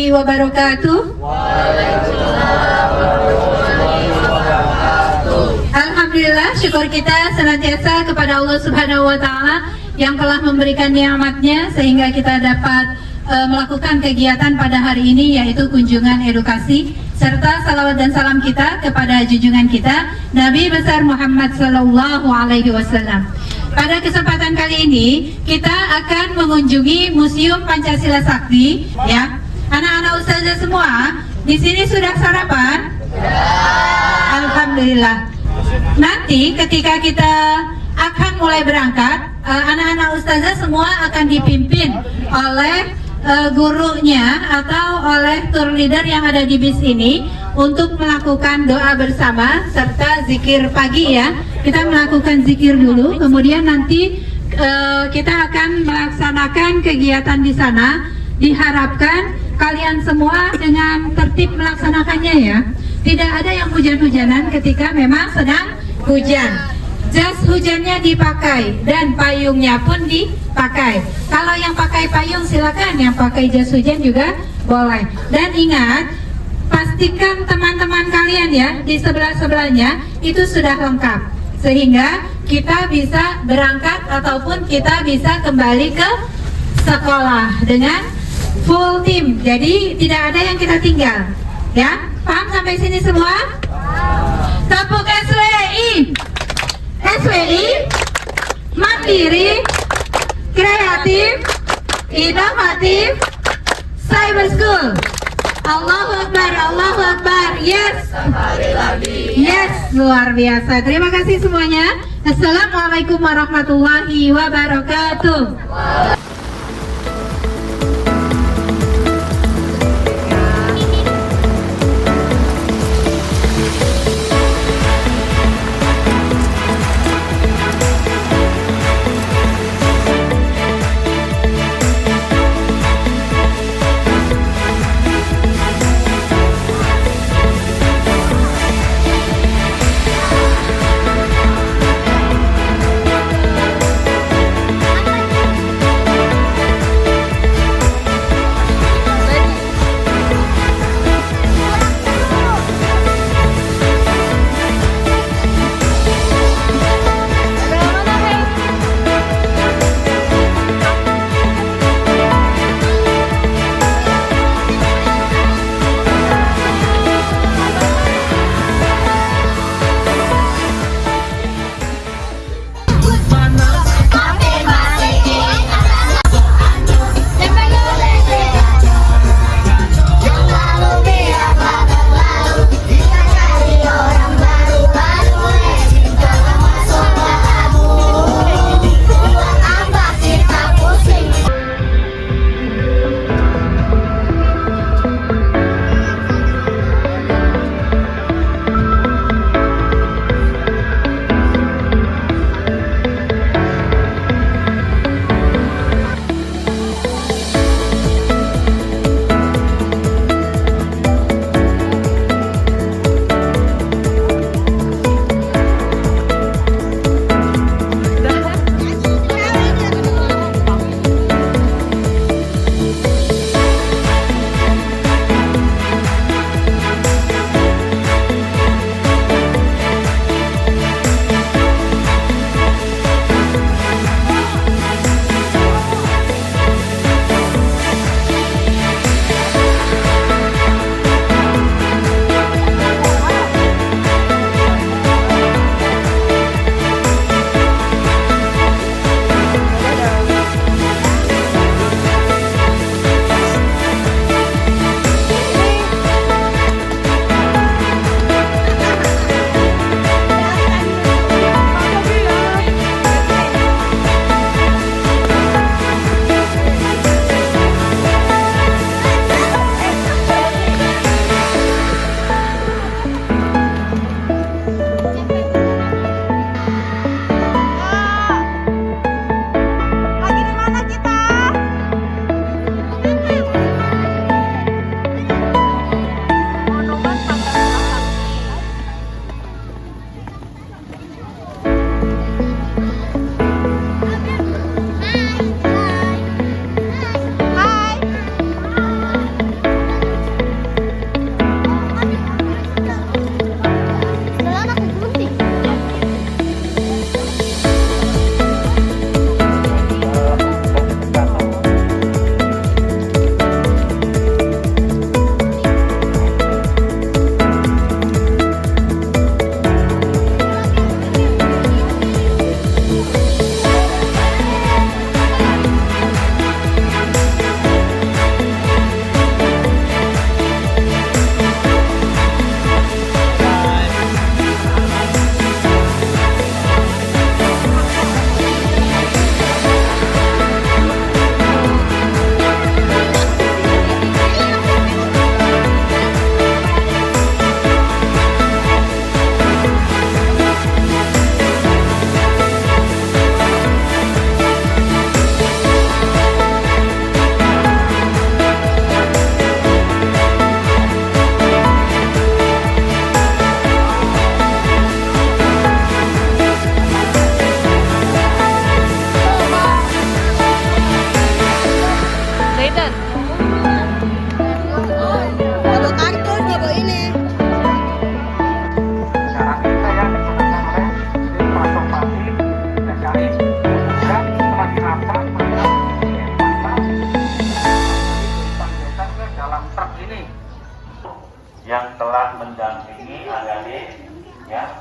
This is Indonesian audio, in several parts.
warahmatullahi wabarakatuh. Alhamdulillah, syukur kita senantiasa kepada Allah Subhanahu wa Ta'ala yang telah memberikan nikmat-Nya sehingga kita dapat melakukan kegiatan pada hari ini, yaitu kunjungan edukasi, serta salawat dan salam kita kepada junjungan kita Nabi besar Muhammad Sallallahu Alaihi Wasallam. Pada kesempatan kali ini kita akan mengunjungi Museum Pancasila Sakti, ya. Anak-anak ustazah semua di sini sudah sarapan? Alhamdulillah. Nanti ketika kita akan mulai berangkat, anak-anak ustazah semua akan dipimpin oleh gurunya atau oleh tour leader yang ada di bis ini untuk melakukan doa bersama serta zikir pagi, ya. Kita melakukan zikir dulu, kemudian nanti kita akan melaksanakan kegiatan di sana. Diharapkan kalian semua dengan tertib melaksanakannya, ya. Tidak ada yang hujan-hujanan ketika memang sedang hujan. Jas hujannya dipakai dan payungnya pun dipakai. Kalau yang pakai payung silakan, yang pakai jas hujan juga boleh. Dan ingat, pastikan teman-teman kalian, ya, di sebelah-sebelahnya itu sudah lengkap, sehingga kita bisa berangkat ataupun kita bisa kembali ke sekolah dengan full tim. Jadi tidak ada yang kita tinggal, ya. Paham sampai sini semua? Tepuk SWI. SWI mandiri, kreatif, inovatif, cyber school. Allahu Akbar, Allahu Akbar. Yes, yes, luar biasa. Terima kasih semuanya. Assalamualaikum warahmatullahi wabarakatuh.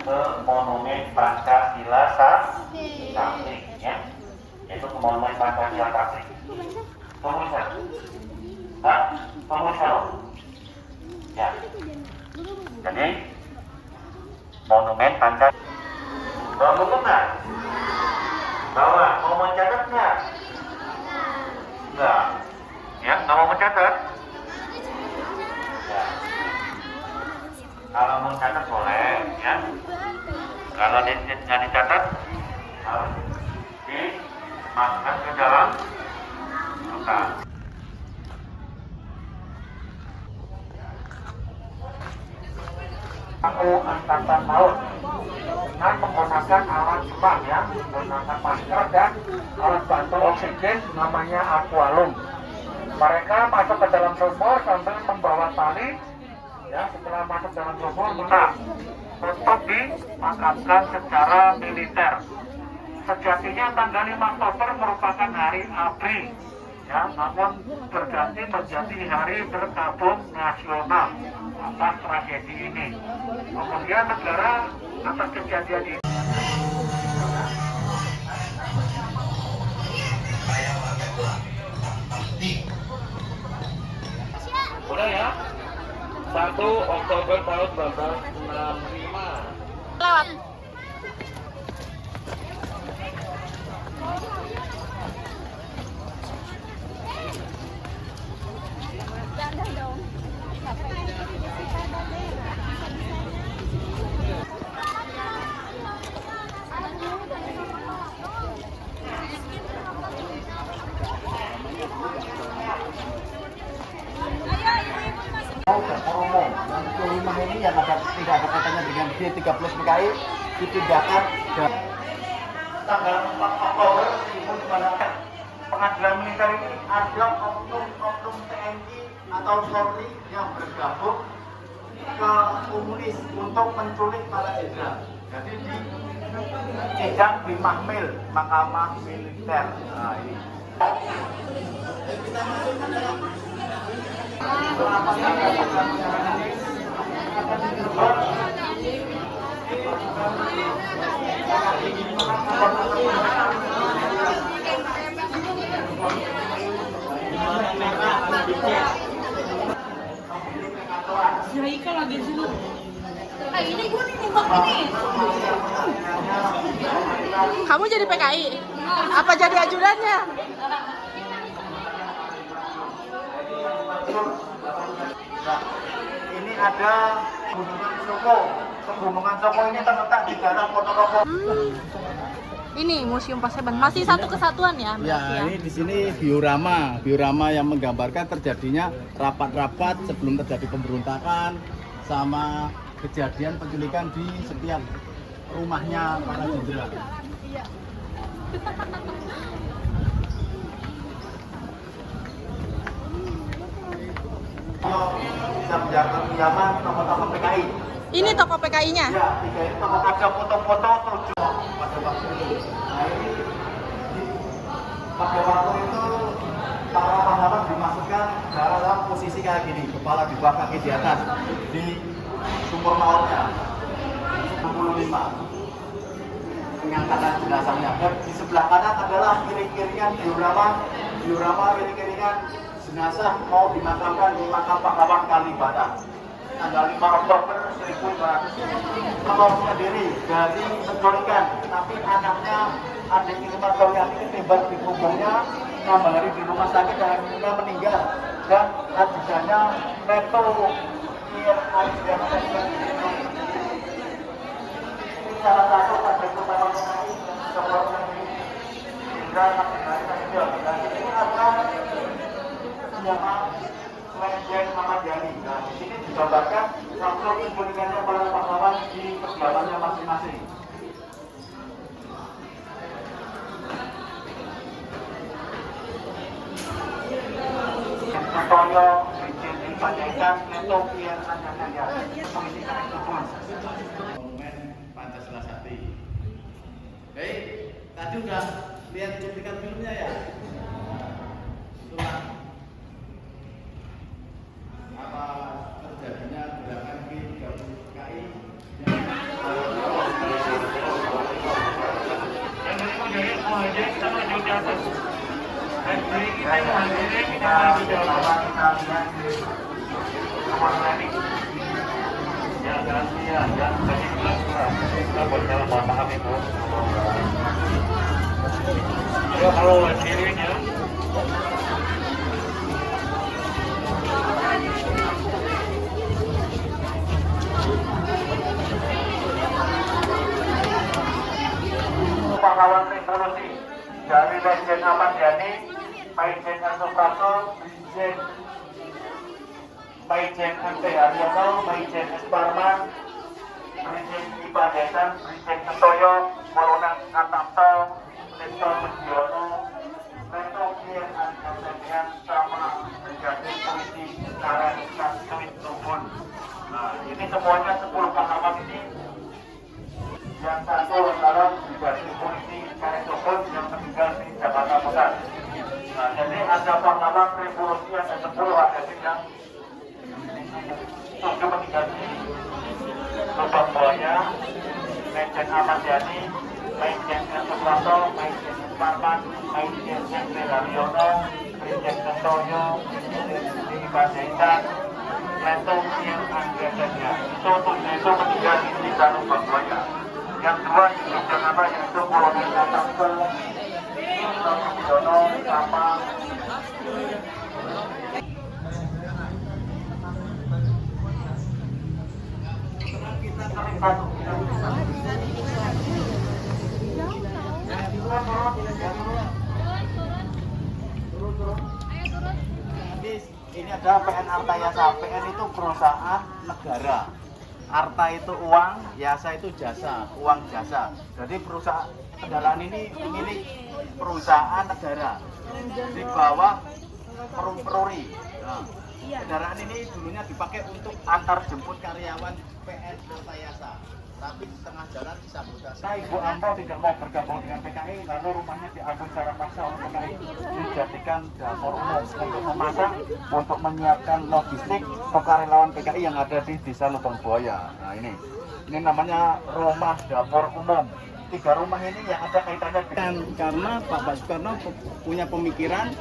ke Monumen Pancasila Sakti, ya, yaitu ke Monumen Pancasila Sakti. Pemirsa, pemirsa, ya. Jadi Monumen Pancasila. Bawa buku nggak? Bawa. Mau mencatat nggak? Enggak. Ya, nggak mau mencatat? Ya. Kalau mau catat boleh, ya. Kalau nggak dicatat, harus dimasukkan ke dalam kertas. Aku angkatan laut dengan menggunakan alat cepat, ya, menggunakan masker dan alat bantu oksigen namanya aqualung. Mereka masuk ke dalam sumur sambil membawa tali, ya. Setelah masuk dalam sumur, untuk dimakamkan secara militer. Sejatinya tanggal 5 Oktober merupakan hari ABRI, ya, namun berganti menjadi hari berkabung nasional atas tragedi ini. Kemudian negara atas kejadian ini. Udah ya, 1 Oktober tahun 1965. Lewat. Jangan dong. Berumum untuk rumah ini yang tidak ada kaitannya dengan B30 PKI dipindahkan ke Tanggal 4 Oktober 1995 pengadilan militer ini ada oknum TNI atau Polri yang bergabung ke komunis untuk menculik para jenderal. Jadi disidang di Mahmil, Mahkamah Militer. Nah, ini. Kita masukkan dalam Jaika lagi dulu. Ini gue nih nembak ini. Kamu jadi PKI? Apa jadi ajudannya? Nah, ini ada Gunungan Soko. Gunungan Soko ini terletak di daerah Ponorogo. Ini Museum Paseban masih satu kesatuan ya? ya ini di sini diorama yang menggambarkan terjadinya rapat-rapat sebelum terjadi pemberontakan sama kejadian penculikan di setiap rumahnya para jenderal. Bisa menjaga pinjaman tokoh-tokoh PKI. Ini toko PKI-nya? Ya, tiga ini tokoh ada foto-foto tujuh pada waktu itu. Nah ini pada waktu itu para pahlawan dimasukkan dalam posisi kayak gini, kepala di bawah, kaki di atas, di sumur mautnya 65 pengangkatan jenazahnya. Dan di sebelah kanan adalah iring-iringan diorama iring-iringan jenazah mau dimakamkan di makam pahlawan Kalibata tanggal 5 Oktober 1900. Meloloskan sendiri dari penculikan, tapi anaknya adik Lima tahun yang ini tembak di punggungnya, 6 hari di rumah sakit dan akhirnya meninggal. Dan ajudannya Neto salah satu kader utama PKI sebelum Indra Nasional. Dan ini adalah nama Legend Ahmad Yani. Nah, di sini digambarkan waktu penculikannya para pahlawan di kediamannya masing-masing. Antonio Brigjen Panjaitan Neto Pian Anjaya Pengisikan Kubun Monumen Pancasila Sakti. Oke, tadi udah lihat cuplikan filmnya ya? Itulah apa terjadinya gerakan G30 PKI yang kita coba kita lihat di rumah klinik. Ya, jangan kita berjalan paham Ibu. Ya, kalau dirinya pahlawan revolusi dari Lejen Ahmad Yani, Maijen Suprapto, Maijen MT Haryono, Maijen S. Parman, Brigjen Ipa Desan, Brigjen Setoyo, Kolonel Katamto, Letkol Mendiono, Letkol Kian Anjasenian, sama Brigadir Polisi Karen Kaswit Tubun. Nah, ini semuanya 10 pahlawan ini. Yang satu adalah Brigadir Polisi Karen Tubun yang meninggal di Jakarta Pusat. Nah, jadi ada pahlawan revolusi yang ada 10 ada yang 7 meninggal di Lubang Buaya, Lejen Ahmad Yani, Maijen Suprapto, Maijen Parman, Maijen MT Haryono, Brigjen Setoyo, Brigjen Ipa Desan, Letkol Kian Anjasenian. Itu 7 meninggal di Lubang Buaya. Yang dua yang apa yaitu Kolonel Katamto, Jono sama ini ada PN Arta Yasa. PN itu perusahaan negara. Arta itu uang, Yasa itu jasa, uang jasa. Jadi perusahaan kendaraan ini milik perusahaan negara di bawah Peruri. Nah, kendaraan ini dulunya dipakai untuk antar jemput karyawan PN Arta Yasa. Tapi setengah jalan disabotase. Nah, Ibu Anto tidak mau bergabung dengan PKI, lalu rumahnya diambil secara paksa oleh PKI, dijadikan dapur umum untuk memasak, untuk menyiapkan logistik sukarelawan PKI yang ada di Desa Lubang Buaya. Nah, ini namanya rumah dapur umum. 3 rumah ini yang ada kaitannya dengan Karena Pak Soekarno punya pemikiran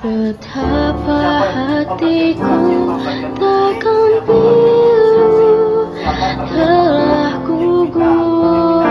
betapa hatiku takkan pilu telah gugur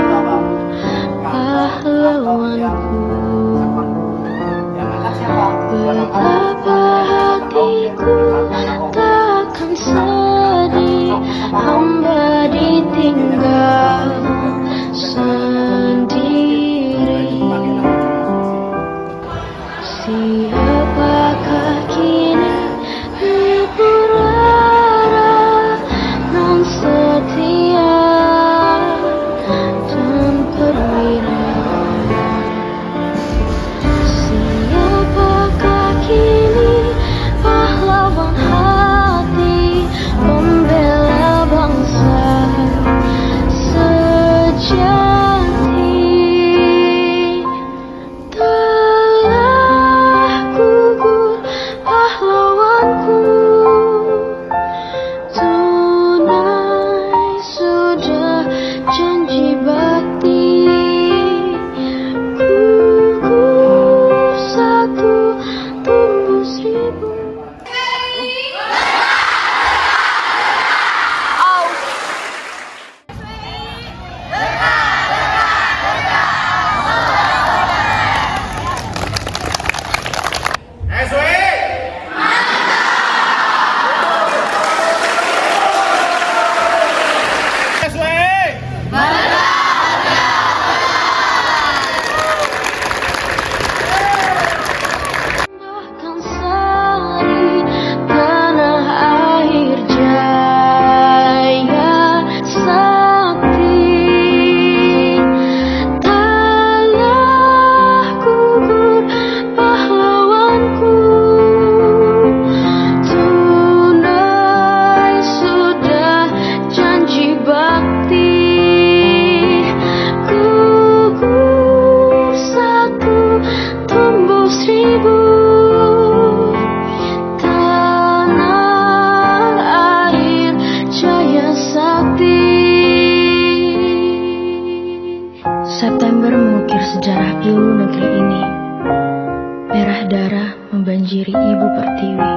berdarah membanjiri ibu pertiwi.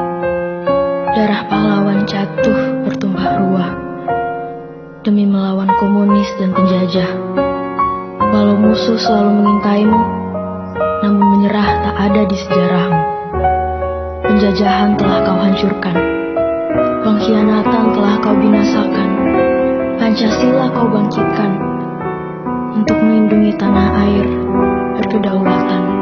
Darah pahlawan jatuh bertumpah ruah demi melawan komunis dan penjajah. Walau musuh selalu mengintaimu, namun menyerah tak ada di sejarahmu. Penjajahan telah kau hancurkan, pengkhianatan telah kau binasakan. Pancasila kau bangkitkan untuk melindungi tanah air berkedaulatan.